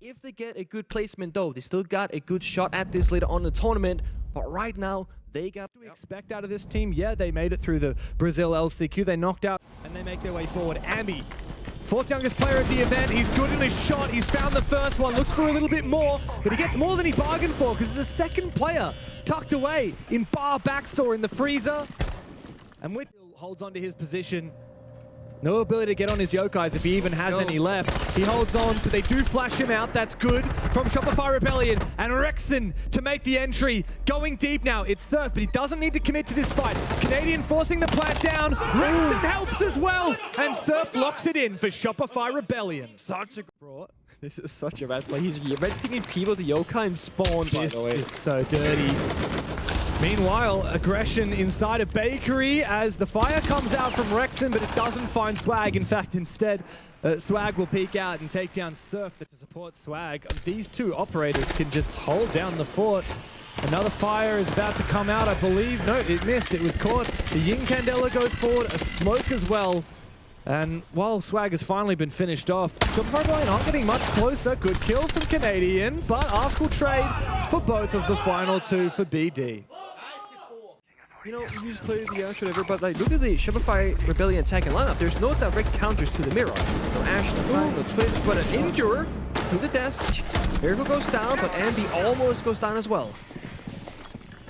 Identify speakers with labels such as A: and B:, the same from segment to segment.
A: If they get a good placement though, they still got a good shot at this later on in the tournament. But right now, they got
B: to expect out of this team. Yeah, they made it through the Brazil LCQ. They knocked out and they make their way forward. Ambi, fourth youngest player at the event. He's good in his shot. He's found the first one. Looks for a little bit more, but he gets more than he bargained for because there's a second player tucked away in bar backstore in the freezer. And with holds on to his position. No ability to get on his yokais if he even has any left. He holds on, but they do flash him out. That's good from Shopify Rebellion. And Rexon to make the entry. Going deep now. It's Surf, but he doesn't need to commit to this fight. Canadian forcing the plant down. Rexon helps as well. And Surf locks it in for Shopify Rebellion.
A: such a bro. This is such a bad play. He's renting people to yokai and spawn, by the way.
B: This is so dirty. Meanwhile, aggression inside a bakery as the fire comes out from Rexon, but it doesn't find Swag. In fact, instead, Swag will peek out and take down Surf to support Swag. These two operators can just hold down the fort. Another fire is about to come out, I believe. No, it missed. It was caught. The Ying Candela goes forward, a smoke as well. And while Swag has finally been finished off, Shopify Rebellion aren't getting much closer. Good kill from Canadian, but Ask will trade for both of the final two for BD.
A: You know, you just play the Ash whatever, but like, look at the Shopify Rebellion attack and lineup. There's no direct counters to the mirror. No Ash, no Fire, no Twitch, but an Endure to the desk. Miracle goes down, but Ambi almost goes down as well.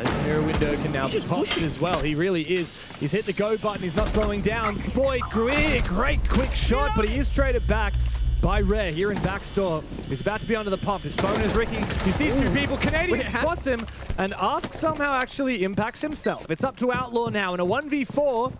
B: This mirror window can now be popped as well. He really is. He's hit the go button. He's not slowing down. Spoit, great quick shot, but he is traded back by Rare here in backstore. He's about to be under the pump. His phone is ricking. He sees two people. Canadian spots him, and Ask somehow actually impacts himself. It's up to Outlaw now in a 1v4.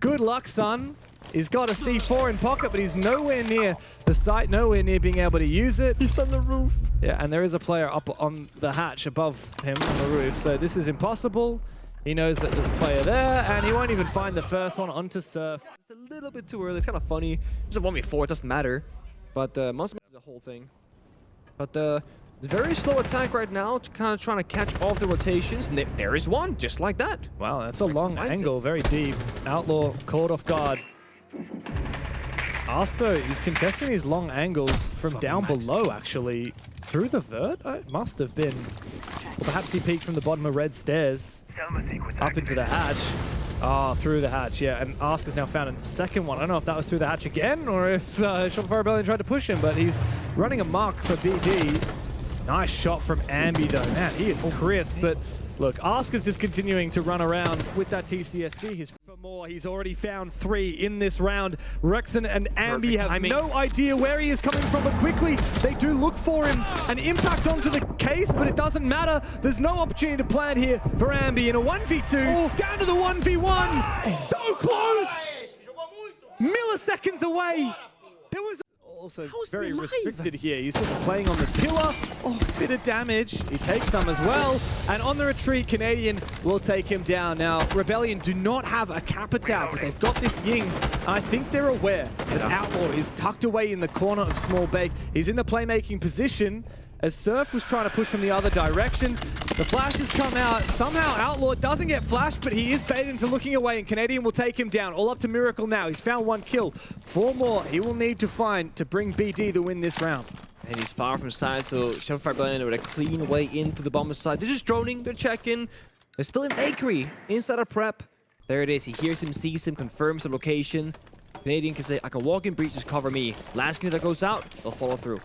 B: Good luck, son. He's got a C4 in pocket, but he's nowhere near the site, nowhere near being able to use it.
A: He's on the roof.
B: Yeah, and there is a player up on the hatch above him on the roof, so this is impossible. He knows that there's a player there, and he won't even find the first one onto Surf.
A: It's a little bit too early. It's kind of funny. It's a 1v4. It doesn't matter. But must be the whole thing. But very slow attack right now, to kind of trying to catch all of the rotations. And there is one, just like that.
B: Wow, that's a long angle, very deep. Outlaw caught off guard. Ask though, he's contesting these long angles from down below, actually. Through the vert? It must have been. Or perhaps he peeked from the bottom of red stairs up into the hatch. Ah, through the hatch, yeah. And Ask has now found a second one. I don't know if that was through the hatch again or if Shopify Rebellion tried to push him, but he's running a mark for BD. Nice shot from Ambi though. Man, he is crisp, but look, Ask is just continuing to run around with that TCSG. He's for more. He's already found 3 in this round. Rexon and Ambi have no idea where he is coming from, but quickly they do look for him. An impact onto the case, but it doesn't matter. There's no opportunity to plant here for Ambi in a 1v2. Down to the 1v1. So close. Milliseconds away. There was also very restricted here. He's just playing on this pillar. Oh, bit of damage. He takes some as well. And on the retreat, Canadian will take him down. Now, Rebellion do not have a Capitao, but they've got this Ying. I think they're aware that Outlaw is tucked away in the corner of Small Bake. He's in the playmaking position as Surf was trying to push from the other direction. The flashes come out. Somehow Outlaw doesn't get flashed, but he is baited into looking away, and Canadian will take him down. All up to Miracle now. He's found 1 kill. 4 more he will need to find to bring BD the win this round.
A: And he's far from side, so Shopify Rebellion with a clean way into the bomber side. They're just droning, they're checking. They're still in bakery, inside of prep. There it is. He hears him, sees him, confirms the location. Canadian can say, I can walk in breach, just cover me. Last kill that goes out, they'll follow through.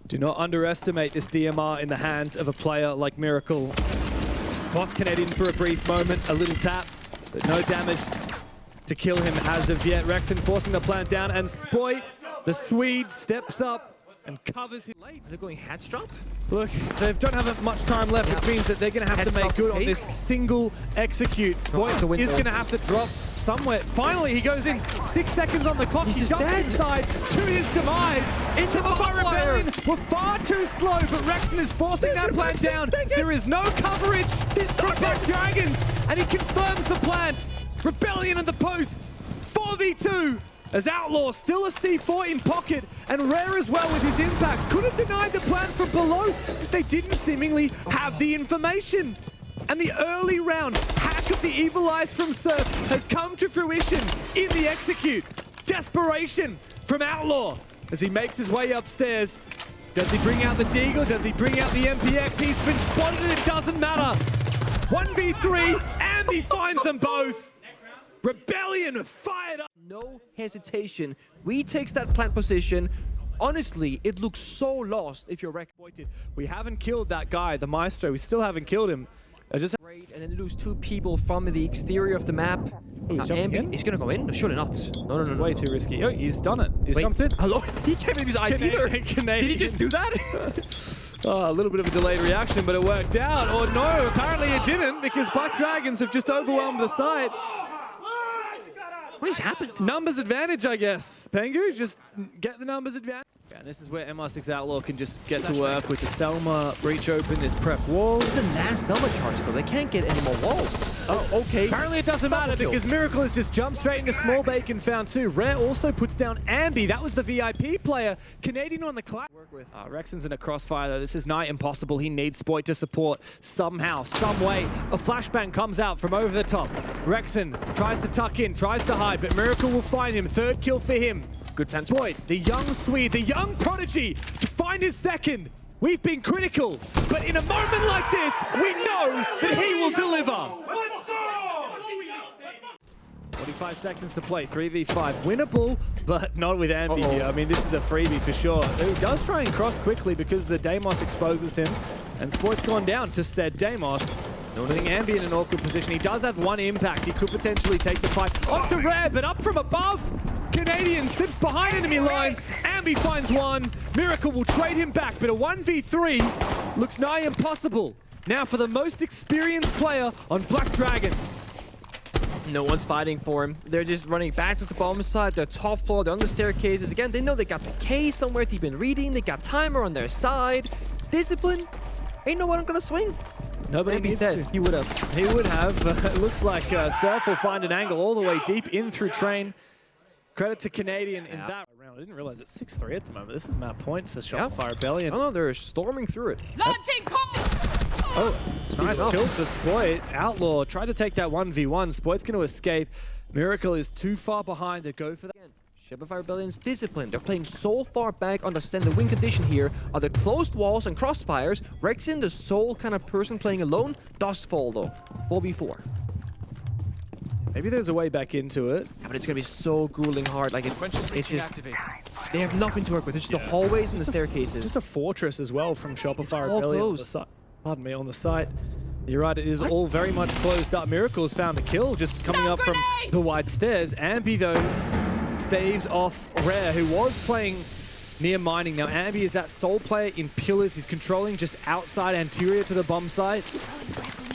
B: Do not underestimate this DMR in the hands of a player like Miracle. Spots Canadian for a brief moment, a little tap, but no damage to kill him as of yet. Rexon forcing the plant down, and Spoit, the Swede, steps up and covers him late.
A: Is it going hatch drop?
B: Look, they don't have much time left, which means that they're going to have to make good on this single execute. Spoit is going to have to drop somewhere. Finally, he goes in. 6 seconds on the clock. He jumps inside to his demise. It's the Rebellion. We're far too slow, but Rexon is forcing that plant down. There is no coverage. He's got back Dragons, and he confirms the plant. Rebellion at the post. 4v2. As Outlaw still a C4 in pocket, and Rare as well with his impact. Could have denied the plant from below if they didn't seemingly have the information. And the early round hack of the Evil Eyes from Surf has come to fruition in the execute. Desperation from Outlaw as he makes his way upstairs. Does he bring out the Deagle? Does he bring out the MPX? He's been spotted and it doesn't matter. 1v3, and he finds them both. Rebellion fired up.
A: No hesitation. Retakes that plant position. Honestly, it looks so lost if you're exploited.
B: We haven't killed that guy, the Maestro. We still haven't killed him.
A: Great, and then lose 2 people from the exterior of the map.
B: He's jumping in?
A: He's gonna go in? No, surely not. No.
B: Way too risky. Oh, he's done it. He's jumped in.
A: Hello? He can't believe his eyes either.
B: Canadian.
A: Did he just do that?
B: Oh, a little bit of a delayed reaction, but it worked out. Or no, apparently it didn't, because Black Dragons have just overwhelmed the site.
A: What just happened?
B: Numbers advantage, I guess. Pengu, just get the numbers advantage. And this is where MR6 Outlaw can just get to work with the Selma breach open this prep wall.
A: This is the last Selma charge, though. They can't get any more walls.
B: Oh, okay. Apparently it doesn't matter because Miracle has just jumped straight into Small Bacon found 2. Rare also puts down Ambi. That was the VIP player. Canadian on the clap. Rexon's in a crossfire, though. This is nigh impossible. He needs Spoit to support somehow, some way. A flashbang comes out from over the top. Rexon tries to tuck in, tries to hide, but Miracle will find him. 3rd kill for him.
A: Good sense.
B: Spoit, the young Swede, the young prodigy, to find his 2nd. We've been critical, but in a moment like this, we know that he will deliver. 45 seconds to play, 3v5. Winnable, but not with Ambi here. I mean, this is a freebie for sure. He does try and cross quickly because the Deimos exposes him, and Spoit's gone down to said Deimos. Putting Ambi in an awkward position. He does have 1 impact. He could potentially take the fight. Up to Rare, but up from above. Canadian slips behind enemy lines. Ambi finds 1. Miracle will trade him back, but a 1v3 looks nigh impossible. Now for the most experienced player on Black Dragons.
A: No one's fighting for him. They're just running back to the bottom side. They're top floor. They're on the staircases. Again, they know they got the K somewhere they've been reading. They got timer on their side. Discipline. Ain't no one gonna swing.
B: Nobody
A: Ambi's dead.
B: He would have. He would have. It looks like Surf will find an angle all the way deep in through Train. Credit to Canadian in that round. I didn't realize it's 6-3 at the moment. This is map point for Shopify Rebellion.
A: Oh, they're storming through it.
C: Launching point!
B: Oh, nice kill for Spoit. Outlaw tried to take that 1v1. Spoit's going to escape. Miracle is too far behind to go for that.
A: Shopify Rebellion's discipline. They're playing so far back, understand the win condition here. Are the closed walls and crossfires. Rexon, the sole kind of person playing alone, does fall though. 4v4.
B: Maybe there's a way back into it.
A: Yeah, but it's gonna be so grueling hard. Like it's just they have nothing to work with. It's just the hallways and the staircases.
B: Just a fortress as well from Shopify Rebellion on the site. Pardon me, on the site. You're right, it is all very much closed up. Miracle's found a kill just coming up from the wide stairs. Ambi though staves off Rare, who was playing near mining. Now Ambi is that sole player in pillars. He's controlling just outside anterior to the bomb site.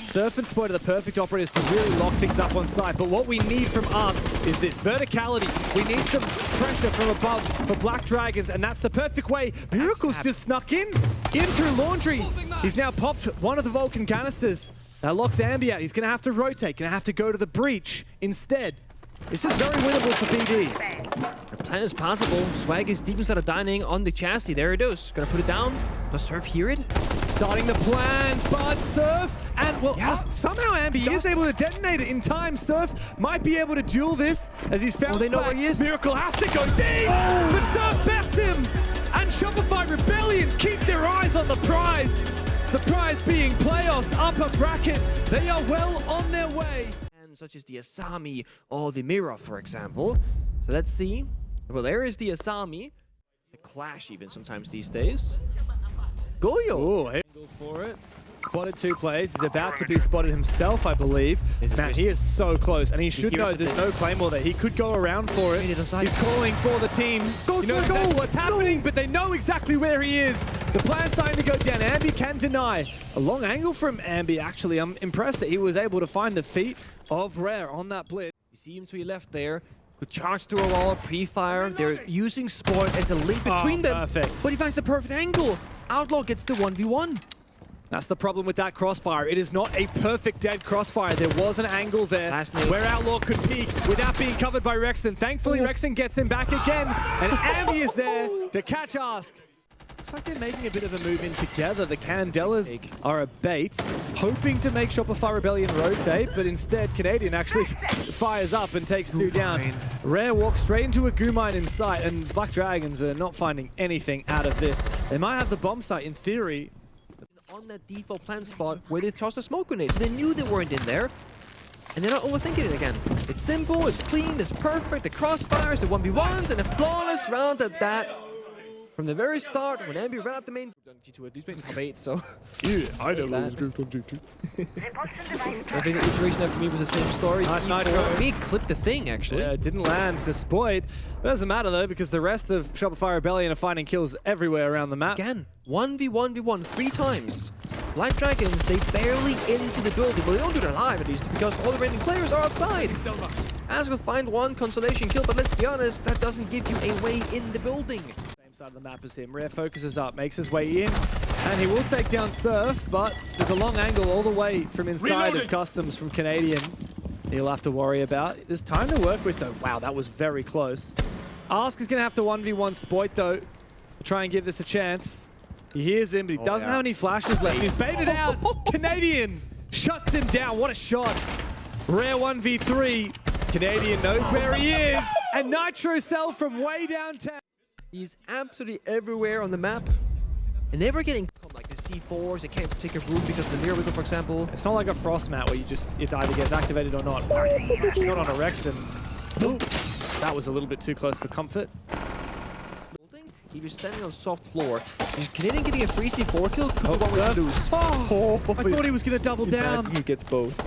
B: Surf and Spoit are the perfect operators to really lock things up on site, but what we need from us is this verticality. We need some pressure from above for Black Dragons, and that's the perfect way. Miracle's just snuck in through Laundry. He's now popped one of the Vulcan canisters. That locks Ambi out. He's going to have to rotate, going to have to go to the breach instead. This is very winnable for BD.
A: The plan is possible. Swag is deep inside of dining on the chassis. There it is. Gonna put it down. Does Surf hear it?
B: Starting the plans, but Surf, and well, somehow Ambi is able to detonate it in time. Surf might be able to duel this as he's found.
A: They know where he is.
B: Miracle has to go deep, but Surf bests him. And Shopify Rebellion keep their eyes on the prize. The prize being playoffs, upper bracket. They are well on their way.
A: Such as the Asami or the Mira, for example. So let's see. Well, there is the Asami. The Clash even sometimes these days. Goyo!
B: Oh, angle for it. Spotted 2 players. He's about to be spotted himself, I believe. Man, he is so close, and he should know there's no Claymore there. He could go around for it. He's calling for the team. You know what's happening, but they know exactly where he is. The plan's starting to go down. Ambi can deny. A long angle from Ambi, actually. I'm impressed that he was able to find the feet of Rare on that blitz.
A: You see him to your left there. Could charge through a wall, pre-fire. They're using Spoit as a link between them.
B: Perfect.
A: But he finds the perfect angle. Outlaw gets the 1v1.
B: That's the problem with that crossfire. It is not a perfect dead crossfire. There was an angle there where Outlaw could peek without being covered by Rexon. Thankfully, Rexon gets him back again, and Ambi is there to catch Ask. Looks like they're making a bit of a move in together. The Candelas are a bait, hoping to make Shopify Rebellion rotate, but instead Canadian actually fires up and takes 2 down. Rare walks straight into a goo mine in sight, and Black Dragons are not finding anything out of this. They might have the bomb site in theory.
A: On that default plant spot where they tossed a smoke grenade, so they knew they weren't in there. And they're not overthinking it again. It's simple, it's clean, it's perfect. The crossfires, the 1v1s, and a flawless round at that. From the very start, when Ambi ran out the main... G2, these main top 8, so...
B: Yeah, I know
A: that.
B: was good on G2.
A: I think the iteration after me was the same story.
B: Nice nitro.
A: Me clipped the thing, actually.
B: Yeah, it didn't land for Spoid. It doesn't matter, though, because the rest of Shopify Rebellion are finding kills everywhere around the map.
A: Again, 1v1v1 3 times. Black Dragons, they barely into the building, but they don't do that live at least, because all the remaining players are outside. As will find one consolation kill, but let's be honest, that doesn't give you a way in the building.
B: Same side of the map as him. Rare focuses up, makes his way in, and he will take down Surf, but there's a long angle all the way from inside of Customs from Canadian. He'll have to worry about. There's time to work with, though. Wow, that was very close. Ask is going to have to 1v1 Spoit, though, to try and give this a chance. He hears him, but he doesn't have any flashes left. He's baited out. Canadian shuts him down. What a shot. Rare 1v3. Canadian knows where he is. And Nitro Cell from way downtown.
A: He's absolutely everywhere on the map. And never getting like the C4s, it can't take a room because of the mirror wiggle, for example.
B: It's not like a Frost mat where it either gets activated or not. Not on a Rexton. Ooh, that was a little bit too close for comfort.
A: He was standing on soft floor. Is Canadian getting a free C4 kill?
B: I thought he was going to double down.
A: He gets both.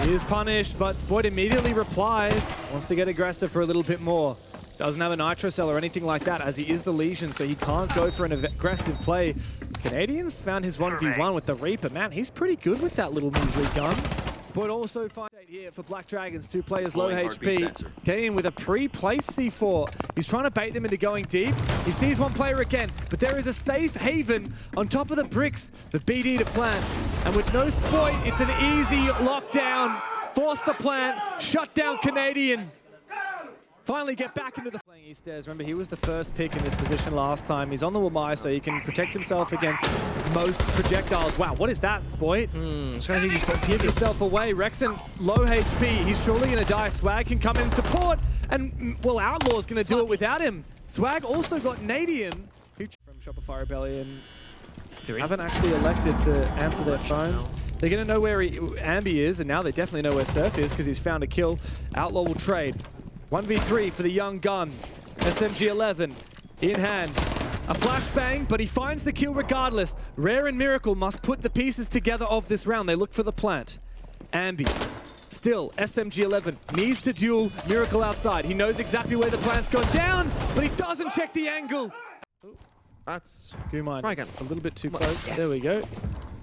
B: He is punished, but Spoit immediately replies. Wants to get aggressive for a little bit more. Doesn't have a Nitro Cell or anything like that, as he is the Legion, so he can't go for an aggressive play. Canadians found his 1v1 with the Reaper. Man, he's pretty good with that little measly gun. Spoit also finds here for Black Dragons, 2 players low HP. Canadian with a pre-placed C4. He's trying to bait them into going deep. He sees one player again, but there is a safe haven on top of the bricks for BD to plant. And with no Spoit, it's an easy lockdown. Force the plant, shut down Canadian. Finally get back into the playing East Stairs. Remember, he was the first pick in this position last time. He's on the Wamai, so he can protect himself against most projectiles. Wow, what is that, Spoit? Give yourself away. Rexton, low HP. He's surely going to die. Swag can come in support. And, well, Outlaw's going to do it without him. Swag also got Nadian, who from Shopify Rebellion haven't actually elected to answer their phones. They're going to know where Ambi is, and now they definitely know where Surf is because he's found a kill. Outlaw will trade. 1v3 for the young gun. SMG-11 in hand. A flashbang, but he finds the kill regardless. Rare and Miracle must put the pieces together of this round. They look for the plant. Ambi, still, SMG-11 needs to duel Miracle outside. He knows exactly where the plant's gone down, but he doesn't check the angle.
A: That's...
B: Gumine, a little bit too close. Yes. There we go.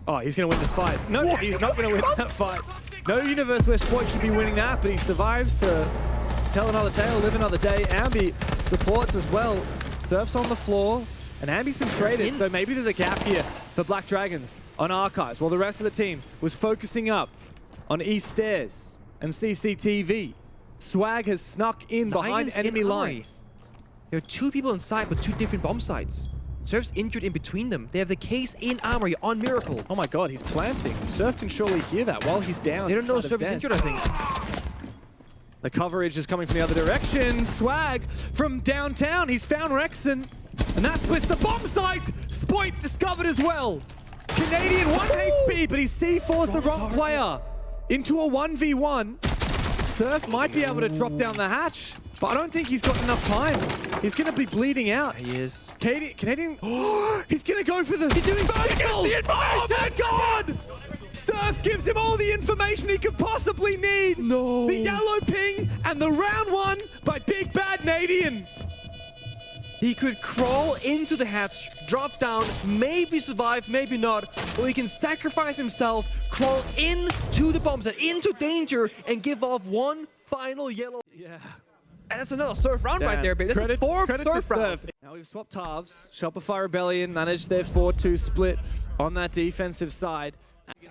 B: Oh, he's going to win this fight. No, he's not going to win that fight. No universe where Spoit should be winning that, but he survives to tell another tale, live another day. Ambi supports as well. Surf's on the floor, and Ambi's been traded, so maybe there's a gap here for Black Dragons on Archives, while the rest of the team was focusing up on East Stairs and CCTV. Swag has snuck in behind enemy lines.
A: There are 2 people inside, but 2 different bomb sites. Surf's injured in between them. They have the case in armory on Miracle.
B: Oh my god, he's planting. Surf can surely hear that while he's down.
A: They don't know Surf is injured, I think.
B: The coverage is coming from the other direction. Swag from downtown. He's found Rexton. And that splits the bomb site. Spoit discovered as well. Canadian 1 HP, but he C4's the wrong player into a 1v1. Surf might be able to drop down the hatch, but I don't think he's got enough time. He's going to be bleeding out.
A: He is.
B: Canadian, he's going to go for the... He's doing vertical! Oh my god! Surf gives him all the information he could possibly need.
A: No.
B: The yellow ping and the round 1 by Big Bad Nadian.
A: He could crawl into the hatch, drop down, maybe survive, maybe not, or he can sacrifice himself, crawl into the bomb set, into danger, and give off one final yellow.
B: Yeah.
A: And that's another Surf round right there, baby. That's the 4th Surf round.
B: Now we've swapped halves. Shopify Rebellion managed their 4-2 split on that defensive side.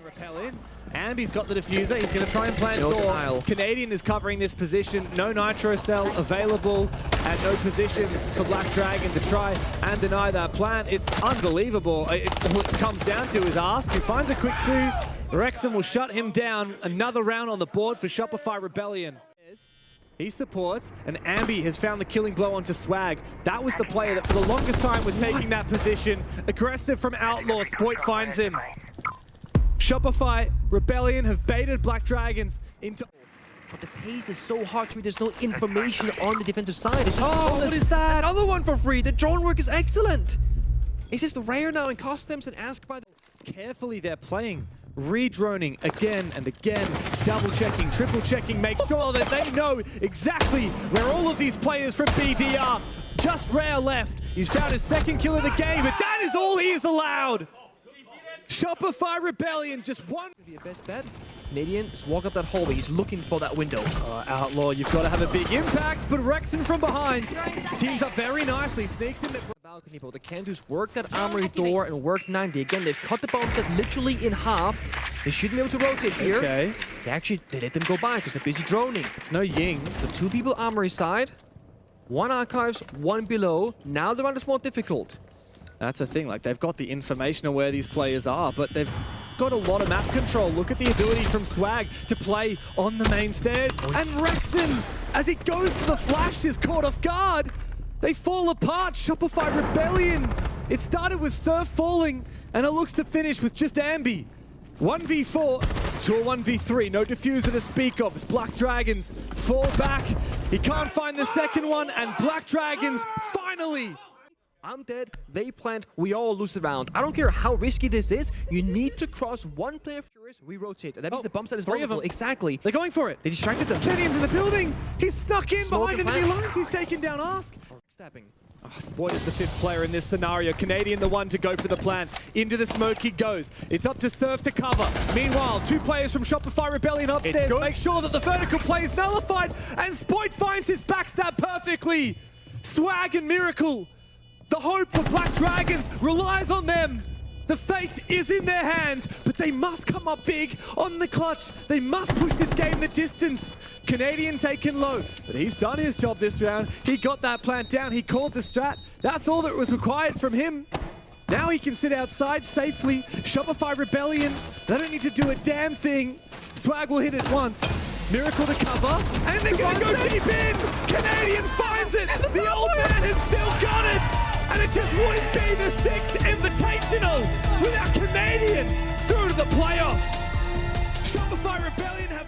B: Repel in. Ambi's got the diffuser. He's going to try and plant
A: No
B: door.
A: denial.
B: Canadian is covering this position. No nitro cell available and no positions for Black Dragon to try and deny that plant. It's unbelievable. All it comes down to is Ask, who finds a quick 2. Wrexham will shut him down. Another round on the board for Shopify Rebellion. He supports, and Ambi has found the killing blow onto Swag. That was the player that for the longest time was taking that position. Aggressive from Outlaw. Spoit finds him. Shopify Rebellion have baited Black Dragons into...
A: But the pace is so hard to read. There's no information on the defensive side. It's just
B: what is that?
A: Another one for free. The drone work is excellent. It's just rare now in customs and ask by the...
B: Carefully they're playing. Redroning again and again, double checking, triple checking, make sure that they know exactly where all of these players from BD are. Just Rare left. He's found his second kill of the game, but that is all he is allowed. Shopify Rebellion just one.
A: Be a best bet. Canadian just walk up that hallway. He's looking for that window.
B: Outlaw, you've got to have a big impact, but Wrexham from behind teams up very nicely, sneaks in the
A: balcony, but the Cantus work that armory door and work 90. Again, they've cut the bomb set literally in half. They shouldn't be able to rotate here.
B: Okay.
A: They let them go by because they're busy droning.
B: It's no Ying.
A: The 2 people armory side, 1 archives, 1 below. Now the round is more difficult.
B: That's the thing, like they've got the information of where these players are, but they've got a lot of map control. Look at the ability from Swag to play on the main stairs. And Wrexham, as he goes for the flash, is caught off guard. They fall apart. Shopify Rebellion. It started with Surf falling, and it looks to finish with just Ambi. 1v4 to a 1v3. No diffuser to speak of as Black Dragons fall back. He can't find the second one, and Black Dragons finally...
A: I'm dead, they plant, we all lose the round. I don't care how risky this is, you need to cross 1 player first, re-rotate. That means the bump set is
B: 3 of them.
A: vulnerable. Exactly.
B: They're going for it.
A: They distracted them.
B: Canadian's in the building. He's snuck in
A: Smoke
B: behind
A: and
B: enemy
A: plant.
B: lines. He's taken down Ask.
A: Stabbing.
B: Spoit is the 5th player in this scenario. Canadian the one to go for the plant. Into the smoke he goes. It's up to Surf to cover. Meanwhile, 2 players from Shopify Rebellion upstairs make sure that the vertical play is nullified, and Spoit finds his backstab perfectly. Swag and Miracle. The hope for Black Dragons relies on them. The fate is in their hands, but they must come up big on the clutch. They must push this game the distance. Canadian taken low, but he's done his job this round. He got that plant down. He called the strat. That's all that was required from him. Now he can sit outside safely. Shopify Rebellion, they don't need to do a damn thing. Swag will hit it once. Miracle to cover, and they're going to go deep in. Canadian finds it. The old man has still got it. And it just wouldn't be the 6th Invitational without Canadian through to the playoffs. Shopify Rebellion have...